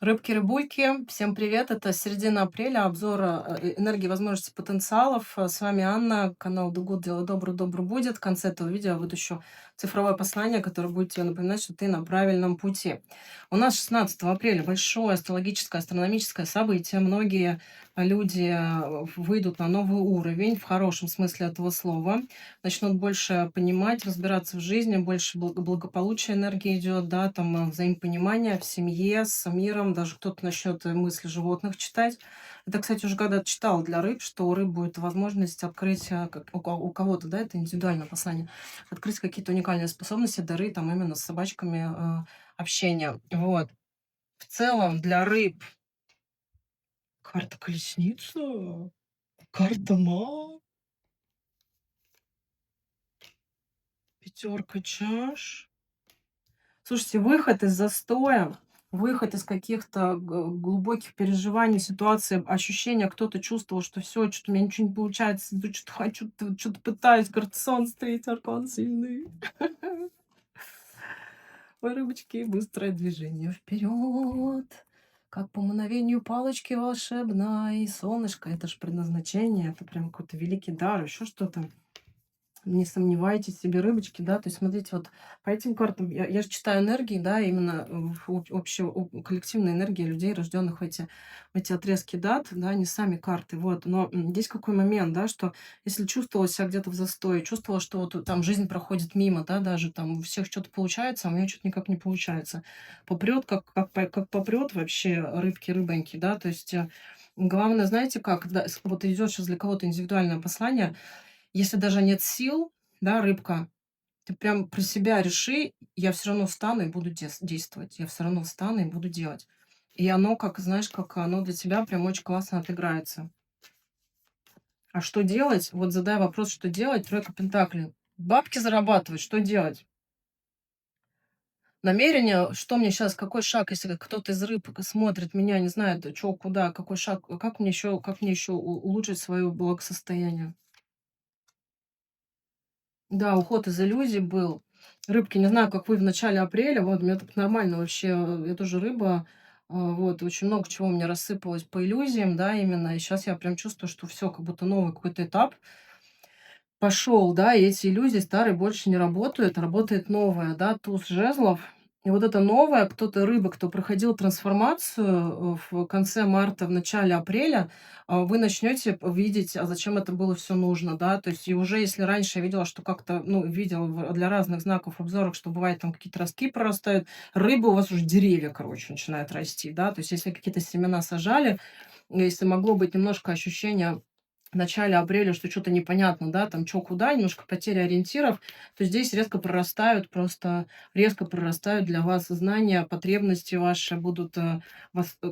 Рыбки-рыбульки, всем привет! Это середина апреля, обзор энергии, возможностей, потенциалов. С вами Анна, канал Do Good, дело добро, добро будет. В конце этого видео я вытащу цифровое послание, которое будет тебе напоминать, что ты на правильном пути. У нас 16 апреля большое астрологическое, астрономическое событие. Многие люди выйдут на новый уровень, в хорошем смысле этого слова. Начнут больше понимать, разбираться в жизни, больше благополучия энергии идет, да, там взаимопонимание в семье, с миром, даже кто-то начнет мысли животных читать. Это, кстати, уже когда-то читала для рыб, что у рыб будет возможность открыть, у кого-то, да, это индивидуальное послание, открыть какие-то уникальные способности, дары, там именно с собачками общения. Вот. В целом для рыб карта колесница, карта ма, пятерка чаш. Слушайте, выход из застоя, выход из каких-то глубоких переживаний, ситуации, ощущения, кто-то чувствовал, что все, что-то у меня ничего не получается, что-то хочу, что-то пытаюсь, говорит, солнце, третий аркан сильный. Ой, рыбочки, быстрое движение вперед, как по мановению палочки волшебной. Солнышко, это же предназначение, это прям какой-то великий дар, еще что-то. Не сомневайтесь в себе, рыбочки, да, то есть смотрите, вот по этим картам я же читаю энергии, да, именно коллективная энергия людей, рожденных в эти отрезки дат, да, не сами карты, вот, но здесь какой момент, да, что если чувствовала себя где-то в застое, чувствовала, что вот там жизнь проходит мимо, да, даже там у всех что-то получается, а у меня что-то никак не получается, попрет, как попрет вообще рыбки-рыбоньки, да, то есть главное, знаете как, вот идет сейчас для кого-то индивидуальное послание, если даже нет сил, да, рыбка, ты прям про себя реши: "Я все равно встану и буду действовать. Я все равно встану и буду делать". И оно, как, знаешь, как оно для тебя прям очень классно отыграется. А что делать? Вот задай вопрос, что делать? Тройка пентаклей. Бабки зарабатывать, что делать? Намерение, что мне сейчас, какой шаг, если кто-то из рыб смотрит меня, не знает, чё, куда, какой шаг, как мне еще улучшить свое благосостояние? Да, уход из иллюзий был. Рыбки, не знаю, как вы в начале апреля, вот, у меня так нормально вообще, я тоже рыба, вот, очень много чего у меня рассыпалось по иллюзиям, да, именно, и сейчас я прям чувствую, что все, как будто новый какой-то этап пошел, да, и эти иллюзии старые больше не работают, работает новое, да, туз жезлов. И вот это новое, кто-то рыба, кто проходил трансформацию в конце марта, в начале апреля, вы начнете видеть, а зачем это было все нужно, да, то есть и уже если раньше я видела, что как-то, ну, видела для разных знаков обзоров, что бывает там какие-то ростки прорастают, рыбы у вас уже деревья, короче, начинают расти, да, то есть если какие-то семена сажали, если могло быть немножко ощущение в начале апреля, что что то непонятно, да, там чё, куда, немножко потеря ориентиров, то здесь резко прорастают, просто резко прорастают для вас знания, потребности ваши будут,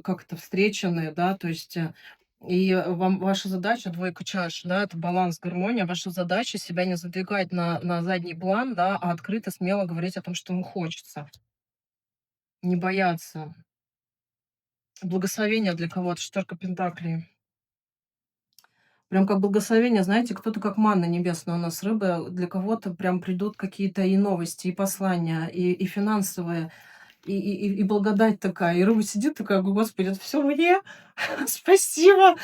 как-то встречены, да, то есть, и вам ваша задача, двойка чаш, да, это баланс, гармония. Ваша задача себя не задвигать на задний план, да, а открыто, смело говорить о том, что вам хочется. Не бояться. Благословение для кого-то, шестерка пентаклей. Прям как благословение, знаете, кто-то как манна небесная у нас рыба, для кого-то прям придут какие-то и новости, и послания, и финансовые, и благодать такая. И рыба сидит такая: "Господи, это все мне? Спасибо!"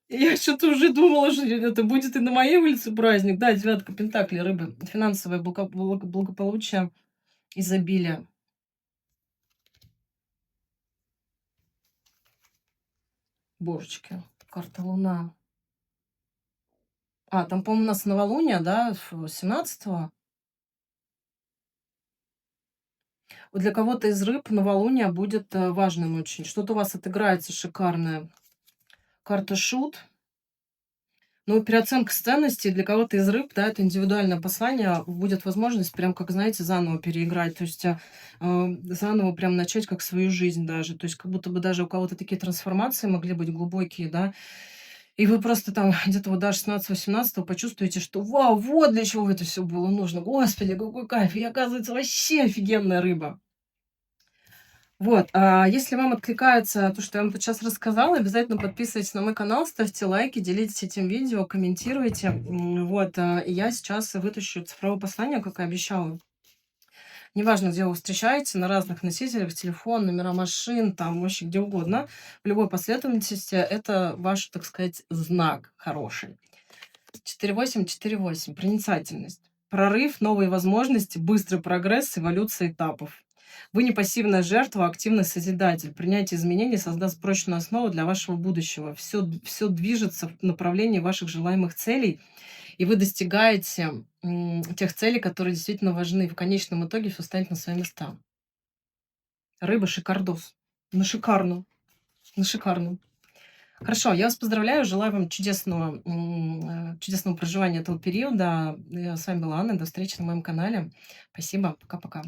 Я что то уже думала, что это будет и на моей улице праздник. Да, девятка пентаклей рыбы. Финансовое благополучие, изобилие. Божечки, карта Луна. Там, по-моему, у нас новолуние, да, 17-го. Вот для кого-то из рыб новолуние будет, важным очень. Что-то у вас отыграется шикарное. Карта Шут. Ну, переоценка ценностей для кого-то из рыб, да, это индивидуальное послание. Будет возможность прям, как, знаете, заново переиграть. То есть, заново прям начать как свою жизнь даже. То есть как будто бы даже у кого-то такие трансформации могли быть глубокие, да. И вы просто там где-то вот даже 16-18 почувствуете, что вау, вот для чего это все было нужно. Господи, какой кайф! Я, оказывается, вообще офигенная рыба. Вот, если вам откликается то, что я вам тут сейчас рассказала, обязательно подписывайтесь на мой канал, ставьте лайки, делитесь этим видео, комментируйте. Вот, и я сейчас вытащу цифровое послание, как и обещала. Неважно, где вы встречаете, на разных носителях, телефон, номера машин, там вообще где угодно, в любой последовательности, это ваш, так сказать, знак хороший. 4-8, 4-8. Проницательность. Прорыв, новые возможности, быстрый прогресс, эволюция этапов. Вы не пассивная жертва, а активный созидатель. Принятие изменений создаст прочную основу для вашего будущего. Все движется в направлении ваших желаемых целей, и вы достигаете тех целей, которые действительно важны. В конечном итоге все станет на свои места. Рыба шикардос. На шикарно. На шикарно. Хорошо, я вас поздравляю, желаю вам чудесного проживания этого периода. С вами была Анна, до встречи на моем канале. Спасибо, пока-пока.